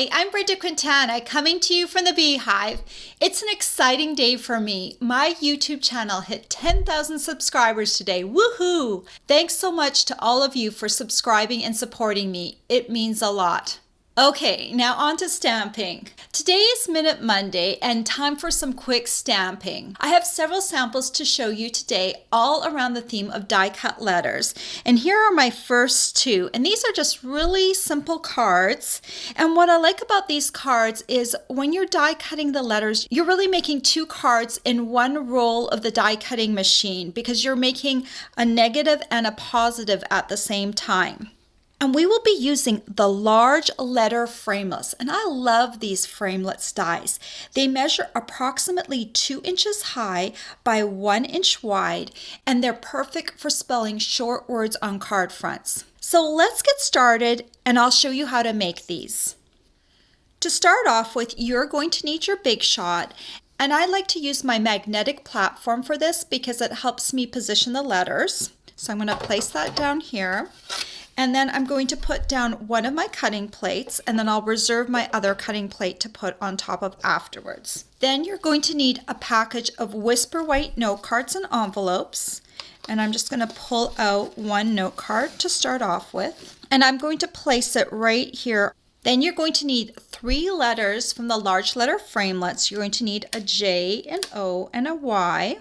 Hi, I'm Brenda Quintana coming to you from the Beehive. It's an exciting day for me. My YouTube channel hit 10,000 subscribers today. Woohoo! Thanks so much to all of you for subscribing and supporting me. It means a lot. Okay, now on to stamping. Today is Minute Monday and time for some quick stamping. I have several samples to show you today all around the theme of die cut letters. And here are my first two. And these are just really simple cards. And what I like about these cards is when you're die cutting the letters, you're really making two cards in one roll of the die cutting machine because you're making a negative and a positive at the same time. And we will be using the large letter framelets. And I love these framelets dies. They measure approximately 2 inches high by 1 inch wide, and they're perfect for spelling short words on card fronts. So let's get started, and I'll show you how to make these. To start off with, you're going to need your Big Shot. And I like to use my magnetic platform for this because it helps me position the letters. So I'm going to place that down here. And then I'm going to put down one of my cutting plates, and then I'll reserve my other cutting plate to put on top of afterwards. Then you're going to need a package of Whisper White note cards and envelopes. And I'm just going to pull out one note card to start off with. And I'm going to place it right here. Then you're going to need 3 letters from the large letter framelets. You're going to need a J, an O, and a Y.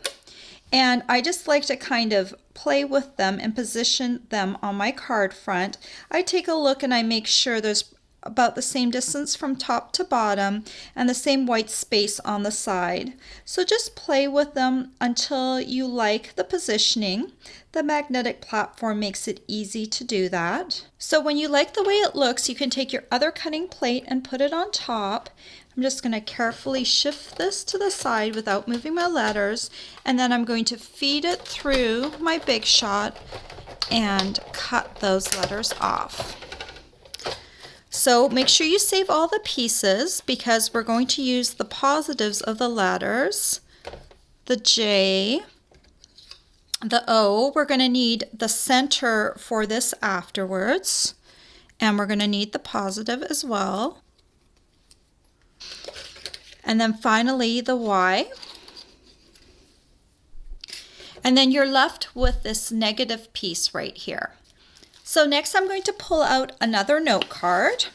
And I just like to kind of play with them and position them on my card front. I take a look and I make sure there's about the same distance from top to bottom and the same white space on the side. So just play with them until you like the positioning. The magnetic platform makes it easy to do that. So when you like the way it looks, you can take your other cutting plate and put it on top. I'm just going to carefully shift this to the side without moving my letters, and then I'm going to feed it through my Big Shot and cut those letters off. So make sure you save all the pieces because we're going to use the positives of the letters, the J, the O. We're going to need the center for this afterwards, and we're going to need the positive as well. And then finally the Y. And then you're left with this negative piece right here. So next I'm going to pull out another note card.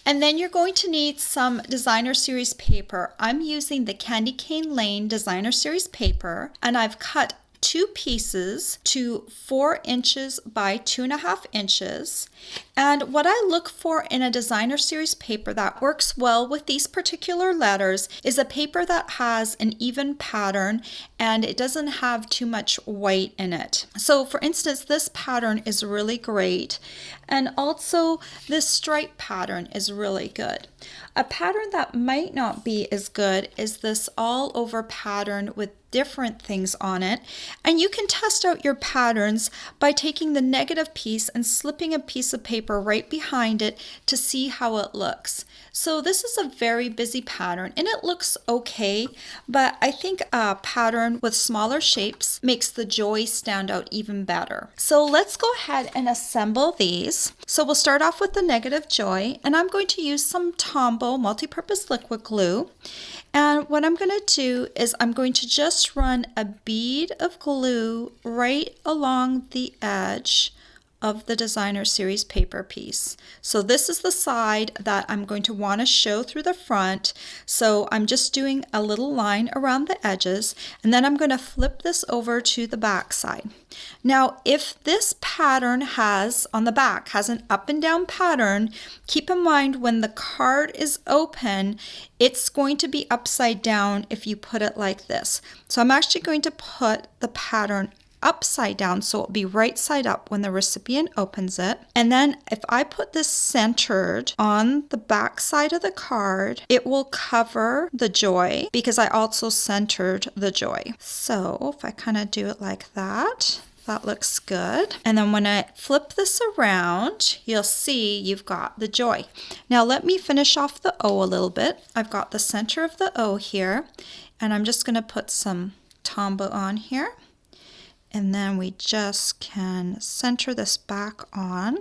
And then you're going to need some designer series paper. I'm using the Candy Cane Lane designer series paper, and I've cut 2 pieces to 4 inches by 2.5 inches. And what I look for in a designer series paper that works well with these particular letters is a paper that has an even pattern and it doesn't have too much white in it. So for instance, this pattern is really great, and also this stripe pattern is really good. A pattern that might not be as good is this all over pattern with different things on it. And you can test out your patterns by taking the negative piece and slipping a piece of paper right behind it to see how it looks. So this is a very busy pattern and it looks okay, but I think a pattern with smaller shapes makes the joy stand out even better. So let's go ahead and assemble these. So we'll start off with the negative joy, and I'm going to use some Tombow multi-purpose liquid glue. And what I'm going to do is I'm going to just run a bead of glue right along the edge of the designer series paper piece. So this is the side that I'm going to want to show through the front. So I'm just doing a little line around the edges, and then I'm going to flip this over to the back side. Now, if this pattern on the back has an up and down pattern, keep in mind when the card is open, it's going to be upside down if you put it like this. So I'm actually going to put the pattern upside down so it'll be right side up when the recipient opens it. And then if I put this centered on the back side of the card, it will cover the joy because I also centered the joy. So if I kind of do it like that, that looks good. And then when I flip this around, you'll see you've got the joy. Now let me finish off the O a little bit. I've got the center of the O here, and I'm just going to put some Tombow on here. And then we just can center this back on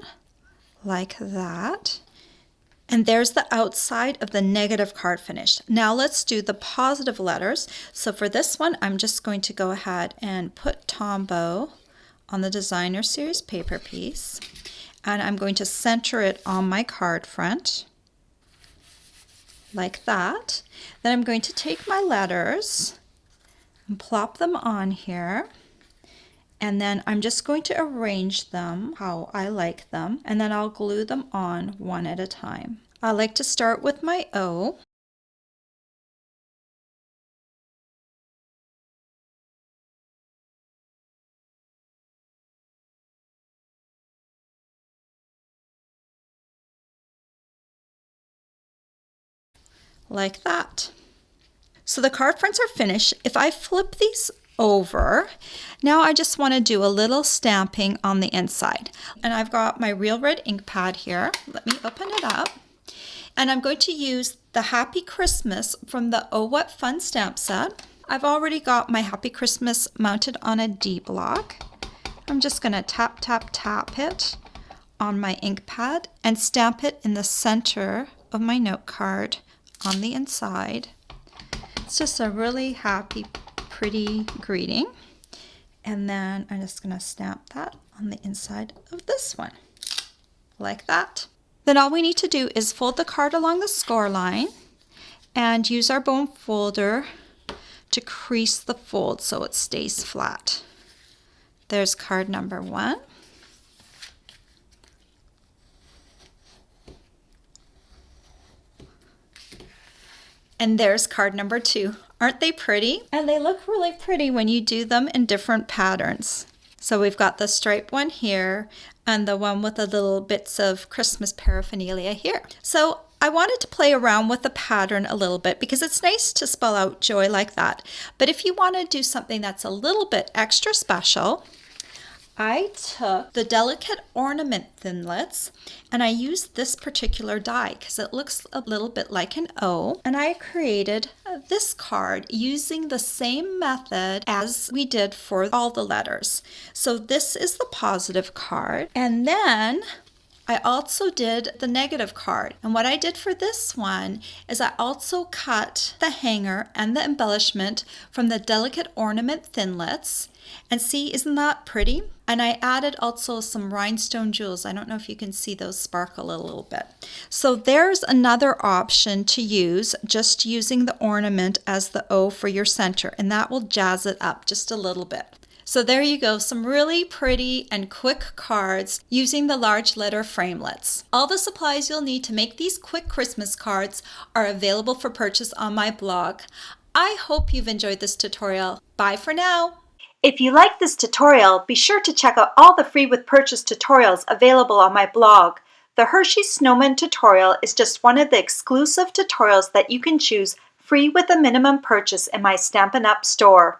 like that. And there's the outside of the negative card finished. Now let's do the positive letters. So for this one, I'm just going to go ahead and put Tombow on the Designer Series paper piece. And I'm going to center it on my card front, like that. Then I'm going to take my letters and plop them on here. And then I'm just going to arrange them how I like them, and then I'll glue them on one at a time. I like to start with my O. Like that. So the card fronts are finished. If I flip these over, now I just want to do a little stamping on the inside. And I've got my Real Red ink pad here. Let me open it up. And I'm going to use the Happy Christmas from the Oh What Fun stamp set. I've already got my Happy Christmas mounted on a D block. I'm just going to tap, tap, tap it on my ink pad and stamp it in the center of my note card on the inside. It's just a really happy, pretty greeting. And then I'm just going to stamp that on the inside of this one, like that. Then all we need to do is fold the card along the score line and use our bone folder to crease the fold so it stays flat. There's card number 1. And there's card number 2. Aren't they pretty? And they look really pretty when you do them in different patterns. So we've got the striped one here and the one with the little bits of Christmas paraphernalia here. So I wanted to play around with the pattern a little bit because it's nice to spell out joy like that. But if you want to do something that's a little bit extra special, I took the Delicate Ornament Thinlits and I used this particular die because it looks a little bit like an O, and I created this card using the same method as we did for all the letters. So this is the positive card, and then I also did the negative card. And what I did for this one is I also cut the hanger and the embellishment from the Delicate Ornament Thinlits. And see, isn't that pretty? And I added also some rhinestone jewels. I don't know if you can see those sparkle a little bit. So there's another option to use, just using the ornament as the O for your center, and that will jazz it up just a little bit. So there you go, some really pretty and quick cards using the large letter framelits. All the supplies you'll need to make these quick Christmas cards are available for purchase on my blog. I hope you've enjoyed this tutorial. Bye for now. If you like this tutorial, be sure to check out all the free with purchase tutorials available on my blog. The Hershey Snowman tutorial is just one of the exclusive tutorials that you can choose free with a minimum purchase in my Stampin' Up! Store.